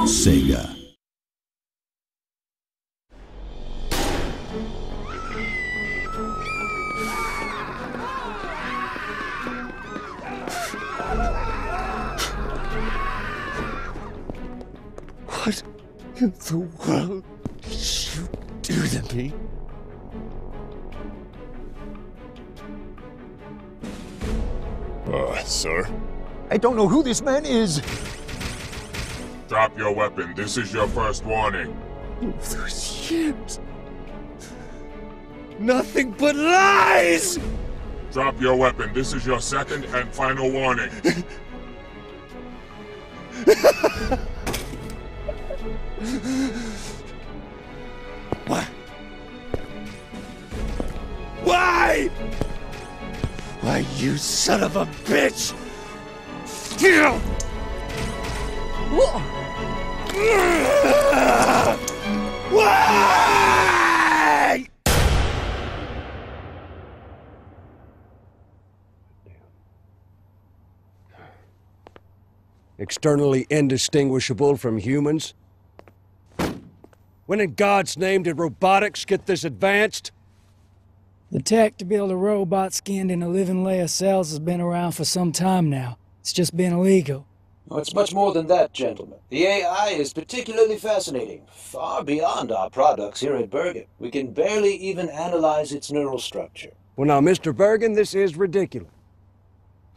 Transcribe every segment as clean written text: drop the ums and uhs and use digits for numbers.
SEGA. What in the world did you do to me? Sir? I don't know who this man is. Drop your weapon. This is your first warning. Those years. Nothing but lies! Drop your weapon. This is your second and final warning. What? Why? Why, you son of a bitch! Why? Externally indistinguishable from humans? When in God's name did robotics get this advanced? The tech to build a robot skinned in a living layer cells has been around for some time now. It's just been illegal. Oh, it's much more than that, gentlemen. The AI is particularly fascinating, far beyond our products here at Bergen. We can barely even analyze its neural structure. Well now, Mr. Bergen, this is ridiculous.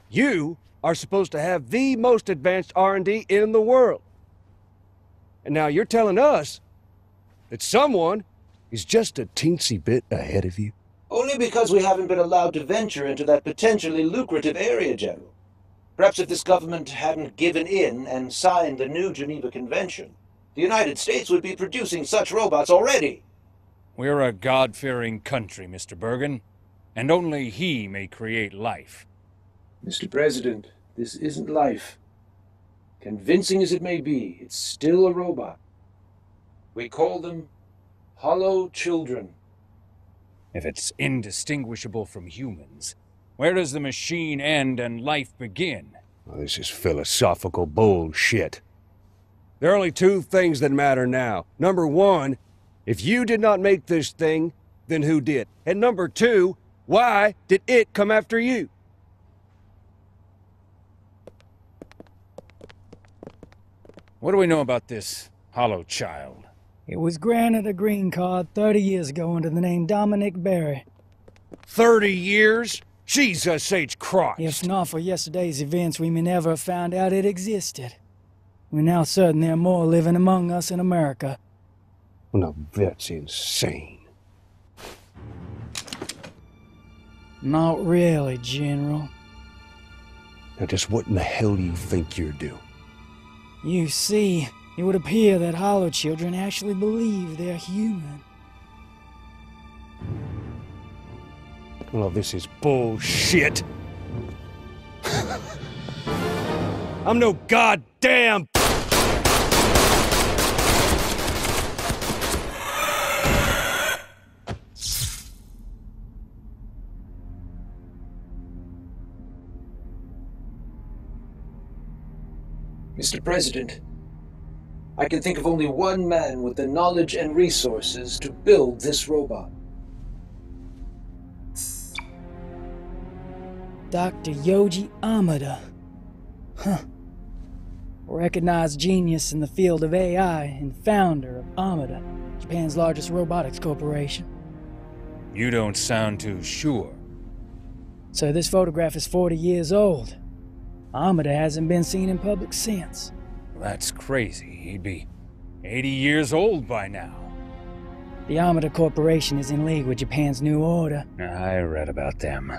You are supposed to have the most advanced R&D in the world. And now you're telling us that someone is just a teensy bit ahead of you? Only because we haven't been allowed to venture into that potentially lucrative area, General. Perhaps if this government hadn't given in and signed the new Geneva Convention, the United States would be producing such robots already. We're a God-fearing country, Mr. Bergen, and only he may create life. Mr. President, this isn't life. Convincing as it may be, it's still a robot. We call them hollow children. If it's indistinguishable from humans, where does the machine end and life begin? Well, this is philosophical bullshit. There are only two things that matter now. Number one, if you did not make this thing, then who did? And number two, why did it come after you? What do we know about this hollow child? It was granted a green card 30 years ago under the name Dominic Berry. 30 years? Jesus H. Christ! If not for yesterday's events, we may never have found out it existed. We're now certain there are more living among us in America. Well, now that's insane. Not really, General. Now just what in the hell do you think you're doing? You see, it would appear that hollow children actually believe they're human. Well, this is bullshit. I'm no goddamn... Mr. President, I can think of only one man with the knowledge and resources to build this robot. Dr. Yoji Amada. Huh. Recognized genius in the field of AI and founder of Amada, Japan's largest robotics corporation. You don't sound too sure. So this photograph is 40 years old. Amada hasn't been seen in public since. That's crazy. He'd be 80 years old by now. The Amada Corporation is in league with Japan's New Order. I read about them.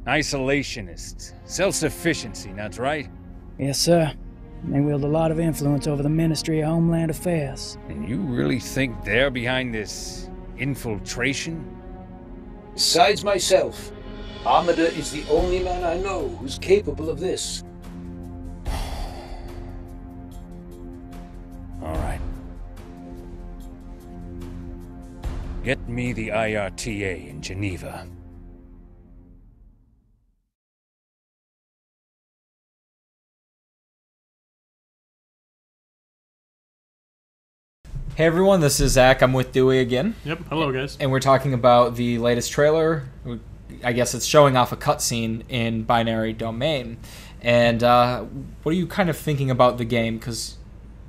Isolationists. Self-sufficiency, that's right? Yes, sir. They wield a lot of influence over the Ministry of Homeland Affairs. And you really think they're behind this infiltration? Besides myself, Amada is the only man I know who's capable of this. All right. Get me the IRTA in Geneva. Hey everyone, this is Zach. I'm with Dewey again. Yep, hello guys. And we're talking about the latest trailer. I guess it's showing off a cutscene in Binary Domain. And what are you kind of thinking about the game? Because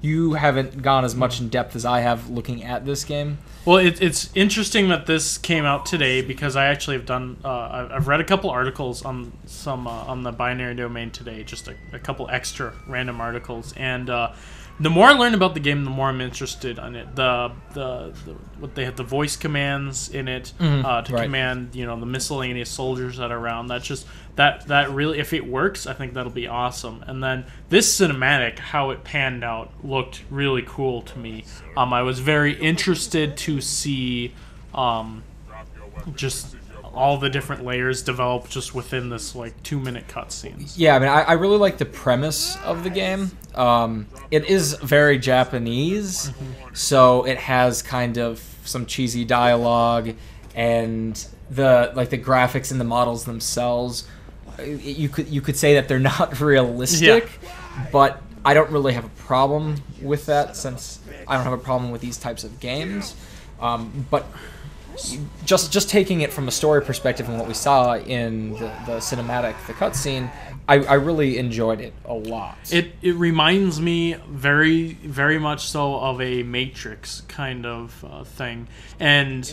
you haven't gone as much in depth as I have looking at this game. Well, it's interesting that this came out today because I actually have done. I've read a couple articles on some on the Binary Domain today, just a couple extra random articles, and the more I learn about the game, the more I'm interested in it. What they have, the voice commands in it to command, the miscellaneous soldiers that are around. That's just that really, if it works, I think that'll be awesome. And then this cinematic, how it panned out, looked really cool to me. I was very interested to see just all the different layers develop just within this 2-minute cutscenes. Yeah, I mean, I really like the premise of the game. It is very Japanese, so it has kind of some cheesy dialogue, and the graphics and the models themselves. You could say that they're not realistic, but I don't really have a problem with that since I don't have a problem with these types of games. But just taking it from a story perspective and what we saw in the cinematic, the cutscene, I really enjoyed it a lot. It reminds me very, very much so of a Matrix kind of thing, and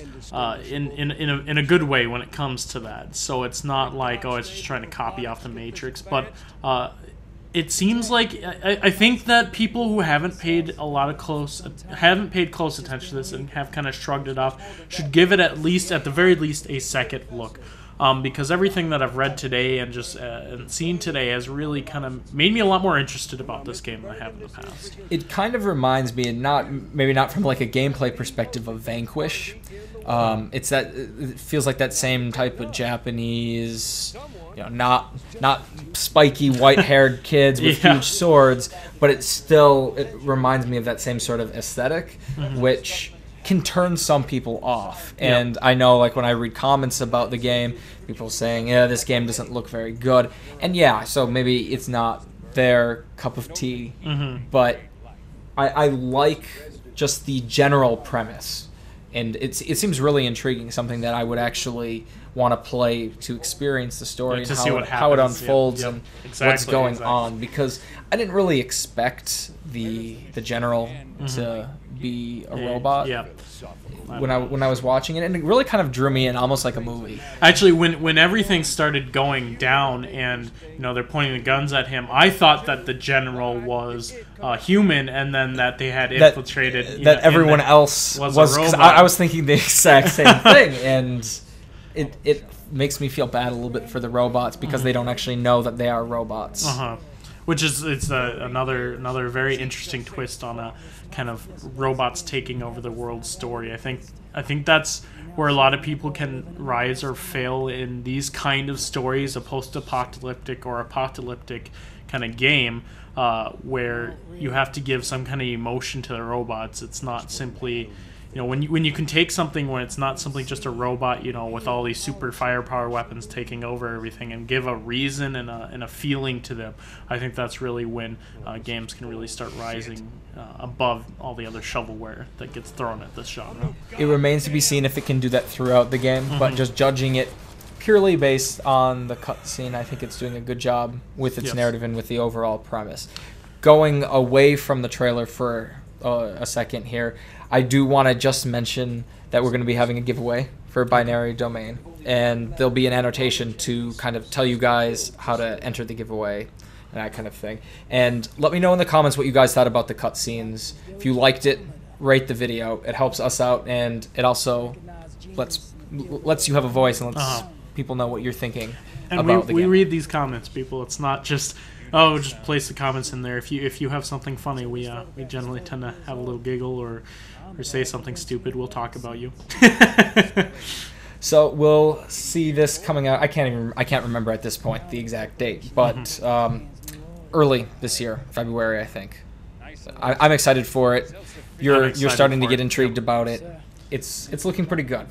in a good way when it comes to that. So it's not like, it's just trying to copy off the Matrix, but it seems like I think that people who haven't paid close attention to this and have kind of shrugged it off should give it at the very least a second look, because everything that I've read today and just and seen today has really kind of made me a lot more interested about this game than I have in the past. It kind of reminds me, maybe not from a gameplay perspective, of Vanquish. It feels like that same type of Japanese, not spiky white-haired kids with huge swords, but it reminds me of that same sort of aesthetic, which can turn some people off. And I know, when I read comments about the game, people saying, this game doesn't look very good. And so maybe it's not their cup of tea, but I like just the general premise. And it seems really intriguing, something that I would actually want to play to experience the story and how it unfolds and what's going on. Because I didn't really expect the general to be a robot when I was watching it, and it really kind of drew me in, almost like a movie. Actually, when everything started going down and they're pointing the guns at him, I thought that the general was human, and then that they had infiltrated. That everyone else was a robot. I was thinking the exact same thing, and it makes me feel bad a little bit for the robots because they don't actually know that they are robots. Which is another very interesting twist on a kind of robots taking over the world story. I think that's where a lot of people can rise or fail in these kind of stories, a post-apocalyptic or apocalyptic kind of game, where you have to give some kind of emotion to the robots. It's not simply, when you can take something when it's not simply just a robot, with all these super firepower weapons taking over everything, and give a reason and a feeling to them. I think that's really when games can really start rising above all the other shovelware that gets thrown at this genre. It remains to be seen if it can do that throughout the game, but just judging it purely based on the cutscene, I think it's doing a good job with its narrative and with the overall premise. Going away from the trailer for a second here, I do want to just mention that we're going to be having a giveaway for Binary Domain, and there'll be an annotation to kind of tell you guys how to enter the giveaway and that kind of thing. And let me know in the comments what you guys thought about the cutscenes. If you liked it, rate the video. It helps us out, and it also lets you have a voice and lets people know what you're thinking about the game. We read these comments, people. It's not just just place the comments in there. If you have something funny, we generally tend to have a little giggle or say something stupid. We'll talk about you. So we'll see this coming out. I can't remember at this point the exact date, but early this year, February, I think. I'm excited for it. You're starting to get intrigued about it. It's looking pretty good.